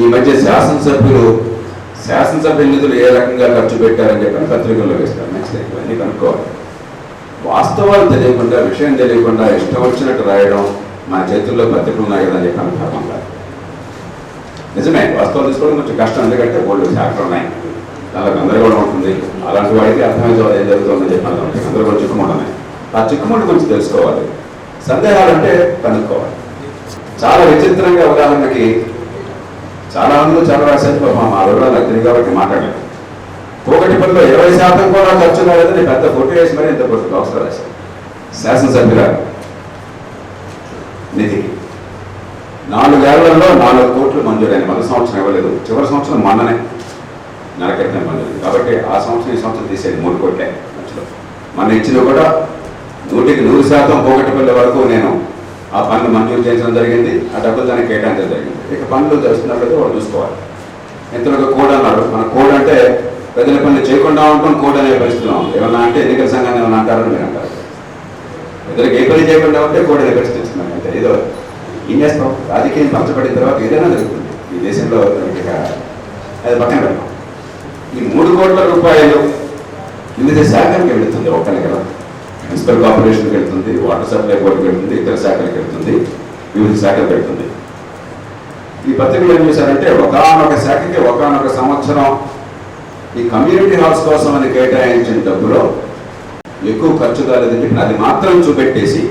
ఈ మధ్య శాసనసభ నిధులు ఏ రకంగా ఖర్చు పెట్టారని చెప్పని పత్రికల్లో వేస్తారు. నెక్స్ట్ ఇవన్నీ కనుక్కోవాలి. వాస్తవాలు తెలియకుండా, విషయం తెలియకుండా ఇష్టం వచ్చినట్టు రాయడం మన చేతుల్లో పత్రికలు ఉన్నాయి కదా అని చెప్పి భాగం కాదు. నిజమే, వాస్తవాలు తీసుకోవడం కొంచెం కష్టం, ఎందుకంటే వాళ్ళు శాఖలు ఉన్నాయి, దానిలో గందరగోళం ఉంటుంది. అలాంటి వాడికి అర్థమైతే ఏం జరుగుతుందని చెప్పాలి, గందరగోళం చిక్కుముడున్నాయి. ఆ చిక్కుముడి గురించి తెలుసుకోవాలి, సందేహాలు అంటే కనుక్కోవాలి. చాలా విచిత్రంగా, ఉదాహరణకి చాలా మంది చాలా రాశారు, మా వివరాలు నాకు కాబట్టి మాట్లాడలేదు. కోకటిపల్లిలో 20% కూడా ఖర్చు కాలేదని పెద్ద ఫోటో వేసి మరి ఇంత అవసరం రాశారు. శాసనసభ్యుల నిధికి 4 ఏళ్లలో 4 కోట్లు మంజూరైన. మొదటి సంవత్సరం ఇవ్వలేదు, చివరి సంవత్సరం మొన్ననే నెల క్రితం మంజూరు. కాబట్టి ఆ సంవత్సరం ఈ సంవత్సరం తీసేది 3 కోట్లే మధ్యలో. మన ఇచ్చిన కూడా 100% కోకటిపల్లి వరకు నేను ఆ పనులు మంజూరు చేయించడం జరిగింది. ఆ డబ్బులు దానికి కేటాయించడం జరిగింది. ఇక పనులు చేస్తున్నట్లయితే వాళ్ళు చూసుకోవాలి. ఇంతలో కోడ్ అన్నారు. మన కోడ్ అంటే ప్రజల పనులు చేయకుండా ఉంటాం, కోడ్ అనే పరిస్థితున్నాం. ఏమన్నా అంటే ఎన్నికల సంఘాన్ని ఏమన్నా అంటారని మీరు అంటారు. ప్రజలకు ఏ పని చేయకుండా ఉంటే కోడ్ అనే పరిస్థితి ఇస్తున్నాం. అంటే ఏదో ఏం చేస్తాం, రాజకీయం పంచబడిన తర్వాత ఏదైనా జరుగుతుంది ఈ దేశంలో. అది పక్కన పెడతాం. ఈ 3 కోట్ల రూపాయలు వివిధ శాఖలకు వెళుతుంది. ఒకరికి కదా, మున్సిపల్ కార్పొరేషన్కి వెళ్తుంది, వాటర్ సప్లై బోర్డుకి వెళ్తుంది, ఇతర శాఖలకు వెళ్తుంది, వివిధ శాఖలకు వెళ్తుంది. ఈ పత్రికలు ఏం చేశారంటే ఒకనొక శాఖకి ఒకనొక సంవత్సరం ఈ కమ్యూనిటీ హాల్స్ కోసం అని కేటాయించిన డబ్బులో ఎక్కువ ఖర్చు కాలేదని చెప్పి అది మాత్రం చూపెట్టేసి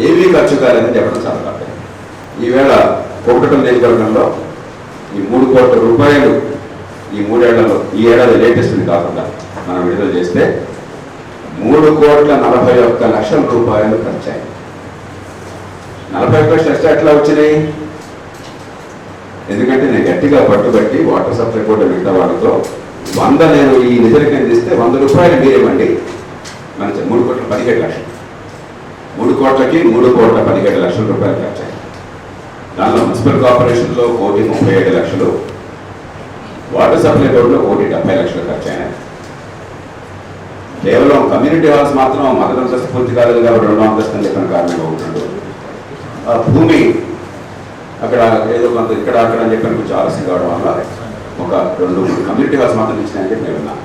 ఏమీ ఖర్చు కాలేదని చెప్పడం చాలా తప్ప. ఈవేళ కోకటపల్లి నియోజకవర్గంలో ఈ 3 కోట్ల రూపాయలు ఈ 3 ఏళ్లలో, ఈ ఏడాది లేటెస్ట్ని కాకుండా మనం విడుదల చేస్తే 3,41,00,000 రూపాయలు ఖర్చయ్యాయి. 41 లక్షలు ఎట్లా వచ్చినాయి? ఎందుకంటే నేను గట్టిగా పట్టుబట్టి వాటర్ సప్లై బోర్డు మిగతా వాళ్ళతో 100 నేను ఈ నిధులకి అందిస్తే 100 రూపాయలు మీరేమండి మన 3,17,00,000. 3 కోట్లకి 3,17,00,000 రూపాయలు ఖర్చు అయ్యాయి. దానిలో మున్సిపల్ కార్పొరేషన్లో 1,37,00,000, వాటర్ సప్లై బోర్డులో 1,70,00,000 ఖర్చు అయినాయి. కేవలం కమ్యూనిటీ హాల్స్ మాత్రం మొదటి అంతస్తు పూర్తి కాలేదు కాబట్టి 2వ అంతస్తు అని చెప్పిన కారణంగా ఉంటున్నాడు. భూమి అక్కడ ఏదో కొంత ఇక్కడ అక్కడ అని చెప్పి కొంచెం ఆలస్యం కావడం వల్ల ఒక 2 కమ్యూనిటీ హాల్స్ మాత్రం ఇచ్చినాయని చెప్పి నేను విన్నాను.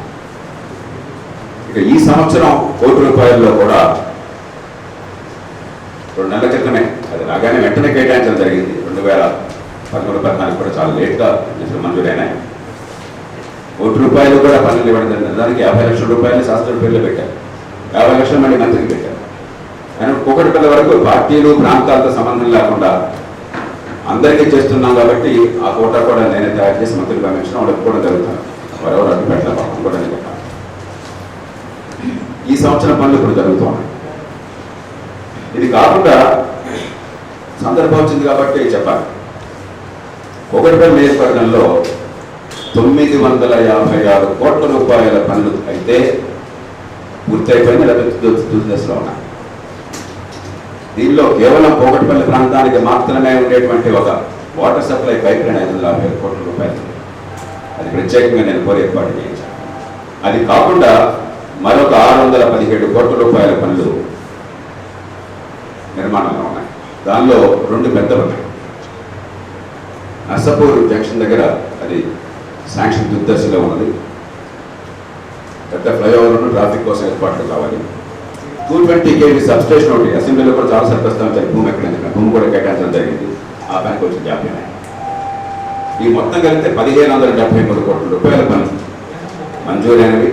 ఇక ఈ సంవత్సరం 1 కోటి రూపాయల్లో కూడా 2 నెలల క్రితమే అది రాగానే వెంటనే కేటాయించడం జరిగింది. 2013-14 కూడా చాలా లేట్గా మంజూరైనాయి. 1 కోటి రూపాయలు కూడా పనులు ఇవ్వడం జరిగింది. దానికి 50 లక్షల రూపాయలు శాస్త్రుల పేర్లో పెట్టారు, 50 లక్షలు మళ్ళీ మంత్రికి పెట్టారు. కానీ కోకటిపల్లి వరకు పార్టీలు ప్రాంతాలతో సంబంధం లేకుండా అందరికీ చేస్తున్నాం కాబట్టి ఆ కోటా కూడా నేనే తయారు చేసి మంత్రులు పంపించడం వాళ్ళకి కూడా జరుగుతాను. ఎవరెవరు అడ్డు పెట్టాలి కూడా నేను చెప్పాను. ఈ సంవత్సరం పనులు ఇప్పుడు జరుగుతున్నాయి. ఇది కాకుండా సందర్భం వచ్చింది కాబట్టి చెప్పాలి. కోకటిపల్లి నియోజకవర్గంలో 956 కోట్ల రూపాయల పనులు అయితే పూర్తయిపోయింది, లేదా తుది దశలో ఉన్నాయి. దీనిలో కేవలం కోకటిపల్లి ప్రాంతానికి మాత్రమే ఉండేటువంటి ఒక వాటర్ సప్లై పైప్ లైన్ 550 కోట్ల రూపాయలు, అది ప్రత్యేకంగా నేను కోరి ఏర్పాటు చేయించాను. అది కాకుండా మరొక 617 కోట్ల రూపాయల పనులు నిర్మాణంలో ఉన్నాయి. దానిలో 2 పెద్దలు ఉన్నాయి. నర్సపూర్ జంక్షన్ దగ్గర అది శాంక్షన్ దుర్దశలో ఉన్నది. పెద్ద ఫ్లైఓవర్ను ట్రాఫిక్ కోసం ఏర్పాట్లు కావాలి. 220 kV సబ్స్టేషన్ ఒకటి అసెంబ్లీలో కూడా చాలాసార్లు ప్రస్తావించారు. భూమి ఎక్కడ భూమి కూడా కేటాయించడం జరిగింది. ఆ పని కొంచెం జాప్యం. ఈ మొత్తం కలిపితే 1,573 కోట్ల రూపాయల పనులు మంజూరైనవి,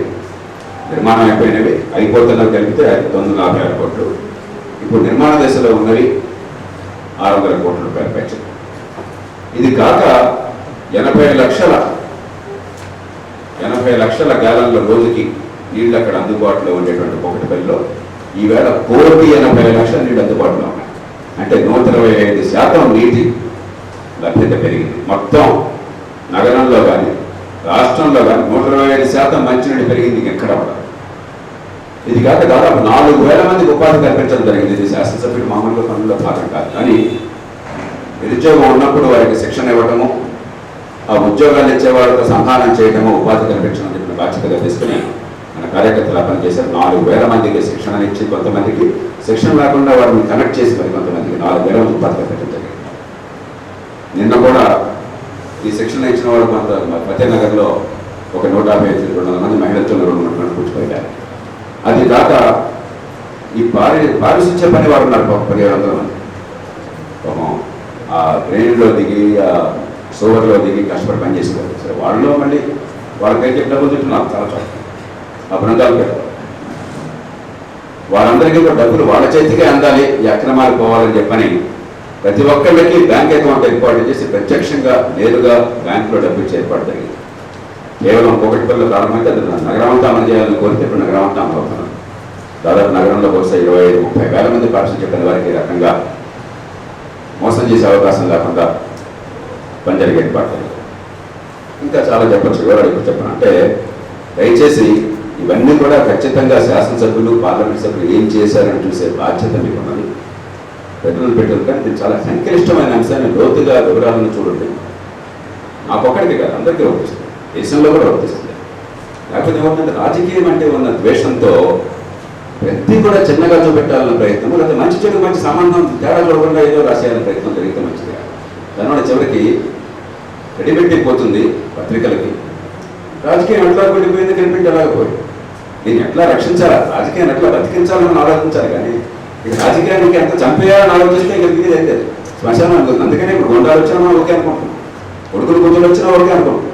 నిర్మాణం అయిపోయినవి, అయిపోతున్నవి కలిపితే 946 కోట్లు. ఇప్పుడు నిర్మాణ దశలో ఉన్నవి 600 కోట్ల రూపాయల పైచ. ఇది కాక 80 లక్షల గ్యాలన్ల రోజుకి నీళ్లు అక్కడ అందుబాటులో ఉండేటువంటి కోకటిపల్లిలో ఈవేళ 1,80,00,000 నీళ్ళు అందుబాటులో ఉన్నాయి. అంటే 125% నీటి లభ్యత పెరిగింది. మొత్తం నగరంలో కానీ రాష్ట్రంలో కానీ 125% మంచినీళ్ళు పెరిగింది ఎక్కడ కూడా. ఇది కాక దాదాపు 4,000 మందికి ఉపాధి కల్పించడం జరిగింది. ఇది శాసనసభ్యులు మామూలుగా పనుల్లో భాగం కాదు. కానీ నిరుద్యోగం ఉన్నప్పుడు వారికి శిక్షణ ఇవ్వటము, ఆ ఉద్యోగాలు ఇచ్చే వాళ్ళతో సంధానం చేయడము, ఉపాధి కల్పించడం చెప్పిన బాధ్యతగా తీసుకుని మన కార్యకర్తలు పనిచేశారు. 4,000 మందికి శిక్షణ ఇచ్చి, కొంతమందికి శిక్షణ లేకుండా వారిని కనెక్ట్ చేసి మరి కొంతమందికి 4,000 మంది ఉపాధి కల్పించడం జరిగింది. నిన్న కూడా ఈ శిక్షణ ఇచ్చిన వాళ్ళు కొంత ఫతేనగర్లో ఒక 150-200 మంది మహిళలతో ఉన్నటువంటి కూర్చోబెట్టారు. అది కాక ఈ పారిశుధ్య పని వారు ఉన్నారు 1700 మంది. పాపం ఆ ట్రైన్లో దిగి ఆ సోవర్లో దిగి కష్టపడి పనిచేసేవారు. సరే వాళ్ళలో మళ్ళీ వాళ్ళకైతే డబ్బులు తింటున్నారు చాలా చోట్ల ఆ బృందాలు పెట్టారు. వాళ్ళందరికీ కూడా డబ్బులు వాళ్ళ చేతికే అందాలి, ఈ అక్రమాలు పోవాలని చెప్పని ప్రతి ఒక్కళ్ళకి బ్యాంక్ అకౌంట్ ఏర్పాటు చేసి ప్రత్యక్షంగా నేరుగా బ్యాంకులో డబ్బు ఇచ్చే ఏర్పాటు జరిగింది. కేవలం కోకటిపల్లిలో ప్రారంభమైతే అది నగరం అంతా అమలు చేయాలని కోరితే ఇప్పుడు నగరం అంతా అమలు అవుతున్నారు. దాదాపు నగరంలో బహుశా 25-30 వేల మంది పార్సల్ చెప్పిన వారికి ఈ రకంగా మోసం చేసే అవకాశం లేకుండా పని జరిగే ఏర్పాటు. ఇంకా చాలా చెప్పచ్చు, వివరాలు ఇప్పుడు చెప్పను. అంటే దయచేసి ఇవన్నీ కూడా ఖచ్చితంగా శాసనసభ్యులు పార్లమెంట్ సభ్యులు ఏం చేశారని చూసే బాధ్యత మీకు ఉన్నది. పెట్రోల్ కానీ ఇది చాలా సంక్లిష్టమైన అంశాన్ని లోతుగా వివరాలను చూడండి. నాకొక్కడికి కాదు, అందరికీ వర్తిస్తుంది, దేశంలో కూడా వర్తిస్తుంది. లేకపోతే ఏమంటే రాజకీయం అంటే ఉన్న ద్వేషంతో ప్రతి కూడా చిన్నగా చూపెట్టాలన్న ప్రయత్నం, లేకపోతే మంచి చెడు మంచి సంబంధం తేడా చూడకుండా ఏదో రాసేయాలనే ప్రయత్నం జరిగితే మంచిది కాదు. దానివల్ల చివరికి రెడీమేడ్ పోతుంది పత్రికలకి. రాజకీయం ఎట్లా పడిపోయింది, కనిపెట్టి ఎలాగపోయింది. దీన్ని ఎట్లా రక్షించాలా, రాజకీయాన్ని ఎట్లా బతికించాలని ఆలోచించాలి. కానీ ఇక రాజకీయానికి ఎంత చంపేయాలని ఆలోచిస్తే ఇక మిగిలిది అయితే శ్మశానం అనుకుంటుంది. అందుకనే ఇప్పుడు గుండాలు వచ్చినా మనం ఓకే అనుకుంటున్నాం, కొడుకులు కూతురు వచ్చినా ఓకే అనుకుంటున్నాం.